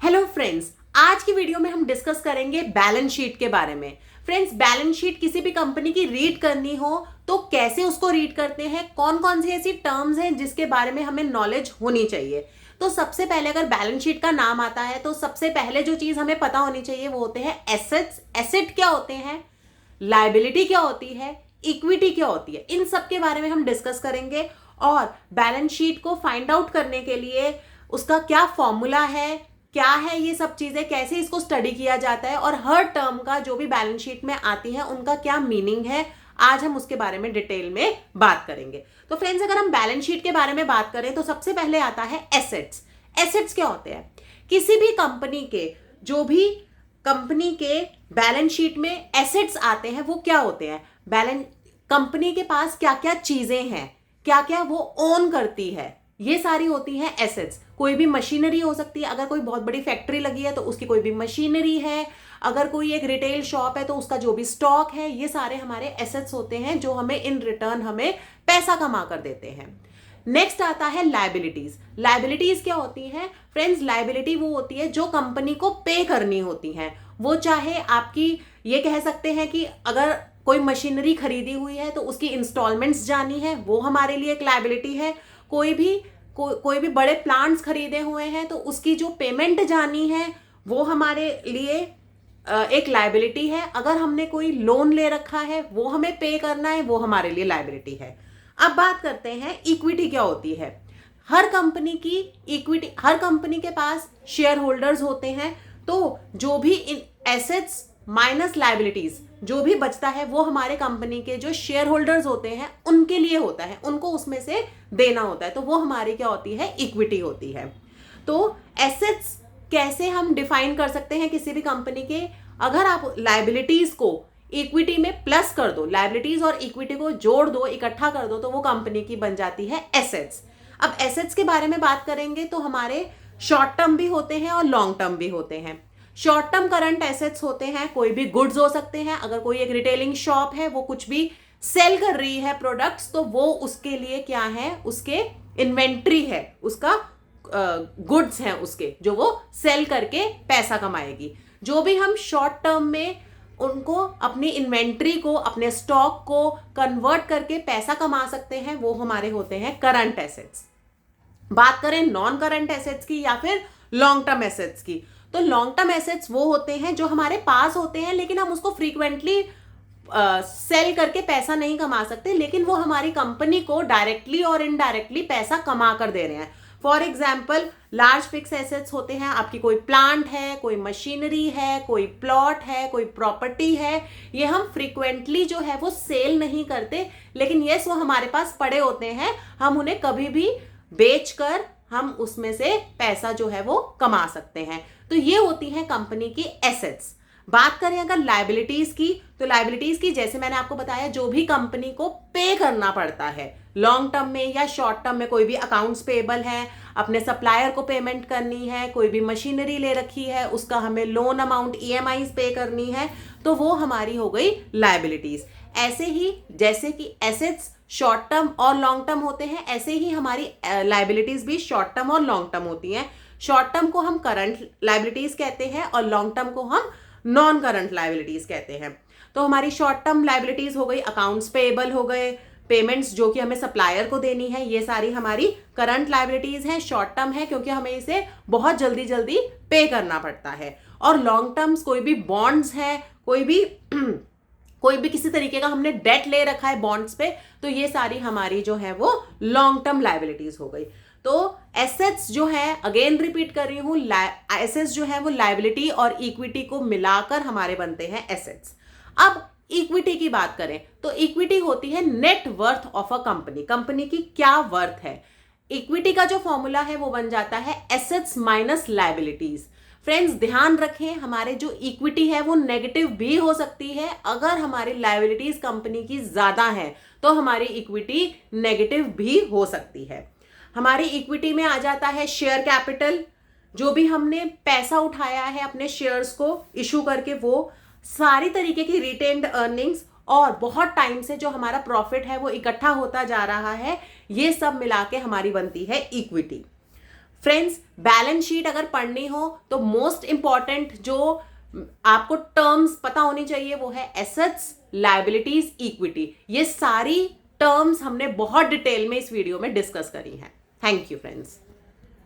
Hello friends, आज की video में हम डिस्कस करेंगे बैलेंस शीट के बारे में। फ्रेंड्स, बैलेंस शीट किसी भी कंपनी की रीड करनी हो तो कैसे उसको रीड करते हैं, कौन कौन सी ऐसी टर्म्स हैं जिसके बारे में हमें नॉलेज होनी चाहिए। तो सबसे पहले अगर बैलेंस शीट का नाम आता है तो सबसे पहले जो चीज हमें पता होनी चाहिए वो होते हैं एसेट्स। एसेट क्या होते हैं, लायबिलिटी क्या होती है, इक्विटी क्या होती है, इन सब के बारे में हम डिस्कस करेंगे। और बैलेंस शीट को फाइंड आउट करने के लिए उसका क्या फॉर्मूला है, क्या है ये सब चीजें, कैसे इसको स्टडी किया जाता है और हर टर्म का जो भी बैलेंस शीट में आती है उनका क्या मीनिंग है, आज हम उसके बारे में डिटेल में बात करेंगे। तो फ्रेंड्स, अगर हम बैलेंस शीट के बारे में बात करें तो सबसे पहले आता है एसेट्स। एसेट्स क्या होते हैं? किसी भी कंपनी के जो भी कंपनी के बैलेंस शीट में एसेट्स आते हैं वो क्या होते हैं? बैलेंस कंपनी के पास क्या क्या चीजें हैं, क्या क्या वो ओन करती है, ये सारी होती है एसेट्स। कोई भी मशीनरी हो सकती है, अगर कोई बहुत बड़ी फैक्ट्री लगी है तो उसकी कोई भी मशीनरी है, अगर कोई एक रिटेल शॉप है तो उसका जो भी स्टॉक है, ये सारे हमारे एसेट्स होते हैं जो हमें इन रिटर्न हमें पैसा कमा कर देते हैं। नेक्स्ट आता है लायबिलिटीज। लायबिलिटीज क्या होती है फ्रेंड्स? लायबिलिटी वो होती है जो कंपनी को पे करनी होती है। वो चाहे आपकी, ये कह सकते हैं कि अगर कोई मशीनरी खरीदी हुई है तो उसकी इंस्टॉलमेंट्स जानी है, वो हमारे लिए एक लायबिलिटी है। कोई भी बड़े प्लांट्स खरीदे हुए हैं तो उसकी जो पेमेंट जानी है वो हमारे लिए एक लायबिलिटी है। अगर हमने कोई लोन ले रखा है वो हमें पे करना है, वो हमारे लिए लायबिलिटी है। अब बात करते हैं इक्विटी क्या होती है। हर कंपनी की इक्विटी, हर कंपनी के पास शेयर होल्डर्स होते हैं, तो जो भी एसेट्स माइनस लायबिलिटीज जो भी बचता है वो हमारे कंपनी के जो शेयर होल्डर्स होते हैं उनके लिए होता है, उनको उसमें से देना होता है, तो वो हमारी क्या होती है? इक्विटी होती है। तो एसेट्स कैसे हम डिफाइन कर सकते हैं किसी भी कंपनी के? अगर आप लायबिलिटीज को इक्विटी में प्लस कर दो, लायबिलिटीज और इक्विटी को जोड़ दो, इकट्ठा कर दो, तो वो कंपनी की बन जाती है एसेट्स। अब एसेट्स के बारे में बात करेंगे तो हमारे शॉर्ट टर्म भी होते हैं और लॉन्ग टर्म भी होते हैं। शॉर्ट टर्म करंट एसेट्स होते हैं, कोई भी गुड्स हो सकते हैं। अगर कोई एक रिटेलिंग शॉप है, वो कुछ भी सेल कर रही है प्रोडक्ट्स, तो वो उसके लिए क्या है? उसके इन्वेंट्री है, उसका गुड्स हैं उसके, जो वो सेल करके पैसा कमाएगी। जो भी हम शॉर्ट टर्म में उनको अपनी इन्वेंट्री को, अपने स्टॉक को कन्वर्ट करके पैसा कमा सकते हैं, वो हमारे होते हैं करंट एसेट्स। बात करें नॉन करंट एसेट्स की या फिर लॉन्ग टर्म एसेट्स की, तो लॉन्ग टर्म एसेट्स वो होते हैं जो हमारे पास होते हैं लेकिन हम उसको फ्रीक्वेंटली सेल करके पैसा नहीं कमा सकते, लेकिन वो हमारी कंपनी को डायरेक्टली और इनडायरेक्टली पैसा कमा कर दे रहे हैं। For example, large fix assets होते हैं, आपकी कोई प्लांट है, कोई मशीनरी है, कोई प्लॉट है, कोई प्रॉपर्टी है। ये हम फ्रीक्वेंटली जो है वो सेल नहीं करते, लेकिन यस वो हमारे पास पड़े होते हैं, हम उन्हें कभी भी बेचकर हम उसमें से पैसा जो है वो कमा सकते हैं। तो ये होती है कंपनी की एसेट्स। बात करें अगर लायबिलिटीज की, तो लायबिलिटीज की जैसे मैंने आपको बताया, जो भी कंपनी को पे करना पड़ता है लॉन्ग टर्म में या शॉर्ट टर्म में, कोई भी अकाउंट्स पेएबल है, अपने सप्लायर को पेमेंट करनी है, कोई भी मशीनरी ले रखी है उसका हमें लोन अमाउंट ईएमआईज पे करनी है, तो वो हमारी हो गई लायबिलिटीज। ऐसे ही जैसे कि एसेट्स शॉर्ट टर्म और लॉन्ग टर्म होते हैं, ऐसे ही हमारी लायबिलिटीज भी शॉर्ट टर्म और लॉन्ग टर्म होती हैं। शॉर्ट टर्म को हम करंट लायबिलिटीज कहते हैं और लॉन्ग टर्म को हम नॉन करंट लायबिलिटीज कहते हैं। तो हमारी शॉर्ट टर्म लायबिलिटीज हो गई, अकाउंट्स पेएबल हो गए, पेमेंट्स जो कि हमें सप्लायर को देनी है, ये सारी हमारी करंट लायबिलिटीज हैं। शॉर्ट टर्म है क्योंकि हमें इसे बहुत जल्दी जल्दी पे करना पड़ता है। और लॉन्ग टर्म्स कोई भी बॉन्ड्स हैं, कोई भी किसी तरीके का हमने डेट ले रखा है बॉन्ड्स पे, तो ये सारी हमारी जो है वो लॉन्ग टर्म लायबिलिटीज हो गई। तो एसेट्स जो है, अगेन रिपीट कर रही हूं, एसेट्स जो है वो लायबिलिटी और इक्विटी को मिलाकर हमारे बनते हैं एसेट्स। अब इक्विटी की बात करें तो इक्विटी होती है net worth of a company. Company की क्या वर्थ है? इक्विटी का जो फॉर्मूला है वो बन जाता है एसेट्स माइनस लायबिलिटीज। फ्रेंड्स, ध्यान रखें, हमारे जो इक्विटी है वो नेगेटिव भी हो सकती है। अगर हमारी लायबिलिटीज कंपनी की ज्यादा है तो हमारी इक्विटी नेगेटिव भी हो सकती है। हमारी इक्विटी में आ जाता है शेयर कैपिटल, जो भी हमने पैसा उठाया है अपने शेयर्स को इशू करके, वो सारी तरीके की रिटेन्ड अर्निंग्स और बहुत टाइम से जो हमारा प्रॉफिट है वो इकट्ठा होता जा रहा है, ये सब मिला के हमारी बनती है इक्विटी। फ्रेंड्स, बैलेंस शीट अगर पढ़नी हो तो मोस्ट इंपॉर्टेंट जो आपको टर्म्स पता होनी चाहिए वो है एसेट्स, लायबिलिटीज, इक्विटी। ये सारी टर्म्स हमने बहुत डिटेल में इस वीडियो में डिस्कस करी हैं। Thank you friends.